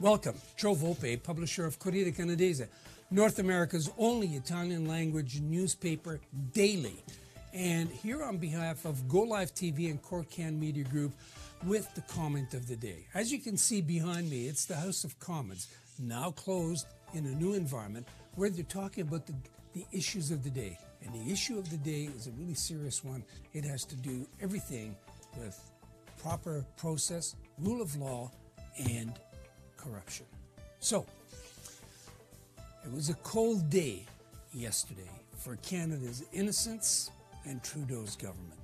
Welcome, Joe Volpe, publisher of Corriere Canadese, North America's only Italian-language newspaper daily. And here on behalf of Go Live TV and Corcan Media Group with the comment of the day. As you can see behind me, it's the House of Commons, now closed in a new environment where they're talking about the issues of the day. And the issue of the day is a really serious one. It has to do everything with proper process, rule of law, and corruption. So, it was a cold day yesterday for Canada's innocence and Trudeau's government.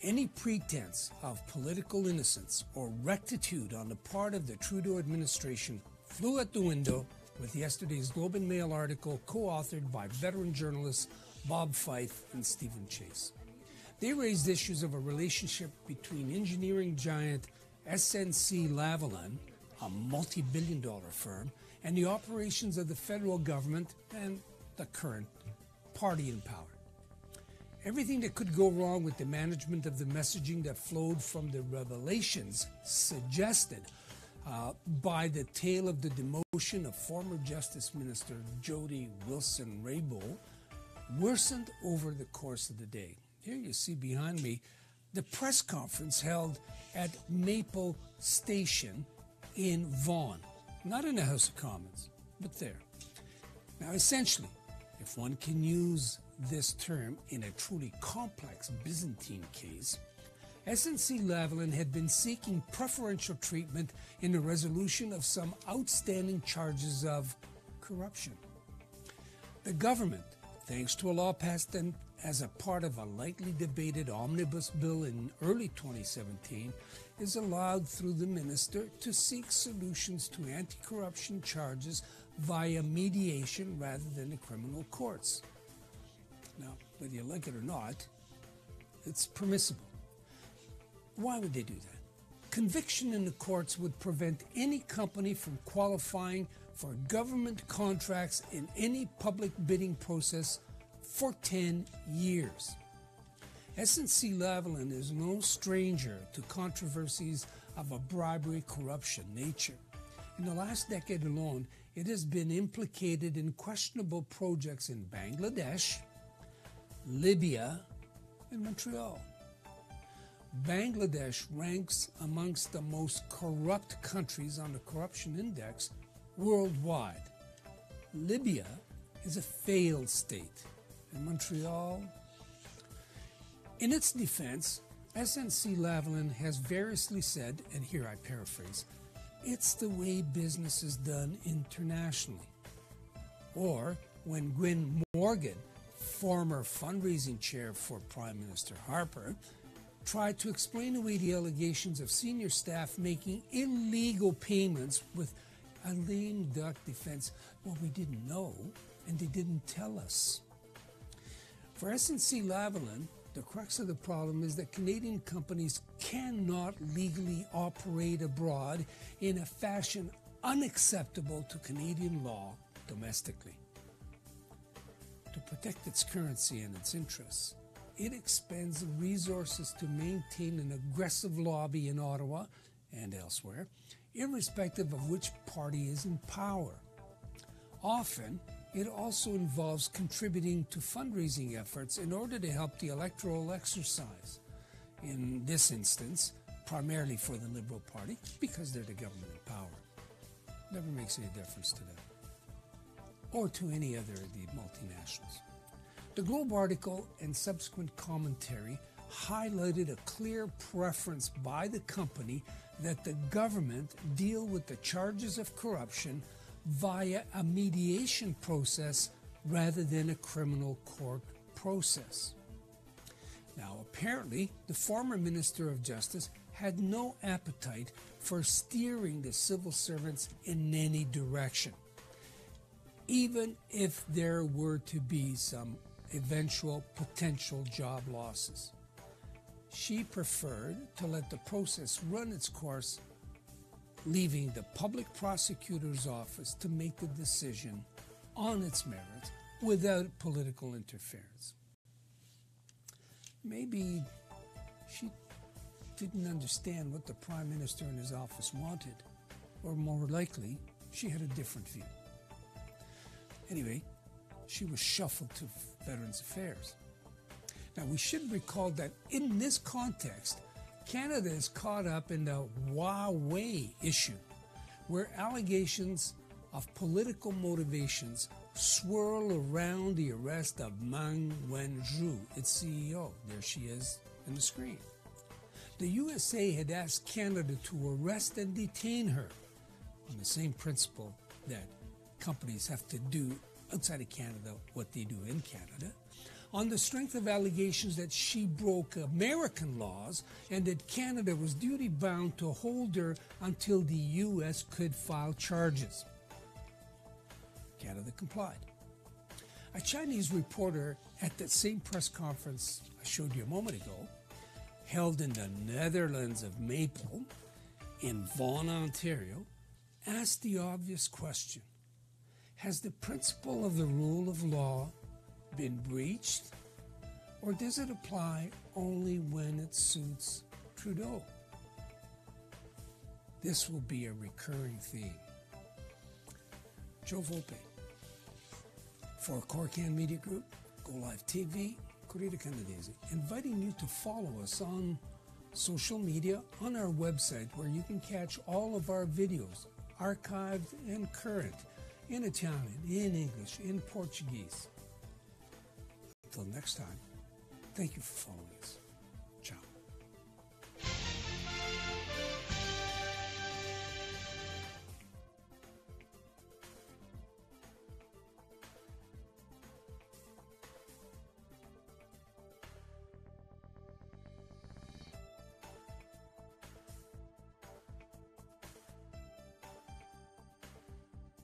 Any pretense of political innocence or rectitude on the part of the Trudeau administration flew out the window with yesterday's Globe and Mail article co-authored by veteran journalists Bob Fife and Stephen Chase. They raised issues of a relationship between engineering giant SNC-Lavalin, a multi-billion-dollar firm, and the operations of the federal government and the current party in power. Everything that could go wrong with the management of the messaging that flowed from the revelations suggested by the tale of the demotion of former Justice Minister Jody Wilson-Raybould worsened over the course of the day. Here you see behind me the press conference held at Maple Station in Vaughan, not in the House of Commons, but there. Now, essentially, if one can use this term in a truly complex Byzantine case, SNC-Lavalin had been seeking preferential treatment in the resolution of some outstanding charges of corruption. The government, thanks to a law passed as a part of a lightly debated omnibus bill in early 2017, is allowed through the minister to seek solutions to anti-corruption charges via mediation rather than the criminal courts. Now, whether you like it or not, it's permissible. Why would they do that? Conviction in the courts would prevent any company from qualifying for government contracts in any public bidding process for 10 years. SNC-Lavalin is no stranger to controversies of a bribery corruption nature. In the last decade alone, it has been implicated in questionable projects in Bangladesh, Libya, and Montreal. Bangladesh ranks amongst the most corrupt countries on the corruption index worldwide. Libya is a failed state, and Montreal. In its defense, SNC-Lavalin has variously said, and here I paraphrase, it's the way business is done internationally. Or when Gwyn Morgan, former fundraising chair for Prime Minister Harper, tried to explain away the allegations of senior staff making illegal payments with a lame duck defense. Well, we didn't know, and they didn't tell us. For SNC-Lavalin, the crux of the problem is that Canadian companies cannot legally operate abroad in a fashion unacceptable to Canadian law domestically. To protect its currency and its interests, it expends resources to maintain an aggressive lobby in Ottawa and elsewhere, irrespective of which party is in power. Often, it also involves contributing to fundraising efforts in order to help the electoral exercise. In this instance, primarily for the Liberal Party, because they're the government in power. Never makes any difference to them, or to any other of the multinationals. The Globe article and subsequent commentary highlighted a clear preference by the company that the government deal with the charges of corruption via a mediation process rather than a criminal court process. Now, apparently, the former Minister of Justice had no appetite for steering the civil servants in any direction, even if there were to be some eventual potential job losses. She preferred to let the process run its course, leaving the public prosecutor's office to make the decision on its merits without political interference. Maybe she didn't understand what the Prime Minister and his office wanted. or more likely, she had a different view. Anyway, she was shuffled to Veterans Affairs. Now, we should recall that in this context, Canada is caught up in the Huawei issue, where allegations of political motivations swirl around the arrest of Meng Wanzhou, its CEO. There she is on the screen. The USA had asked Canada to arrest and detain her on the same principle that companies have to do outside of Canada what they do in Canada, on the strength of allegations that she broke American laws and that Canada was duty-bound to hold her until the U.S. could file charges. Canada complied. A Chinese reporter at that same press conference I showed you a moment ago, held in the Netherlands of Maple in Vaughan, Ontario, asked the obvious question: has the principle of the rule of law been breached, or does it apply only when it suits Trudeau? This will be a recurring theme. Joe Volpe for Corriere Media Group, Go Live TV, Corriere Canadese, inviting you to follow us on social media, on our website, where you can catch all of our videos, archived and current, in Italian, in English, in Portuguese. Until next time, thank you for following us.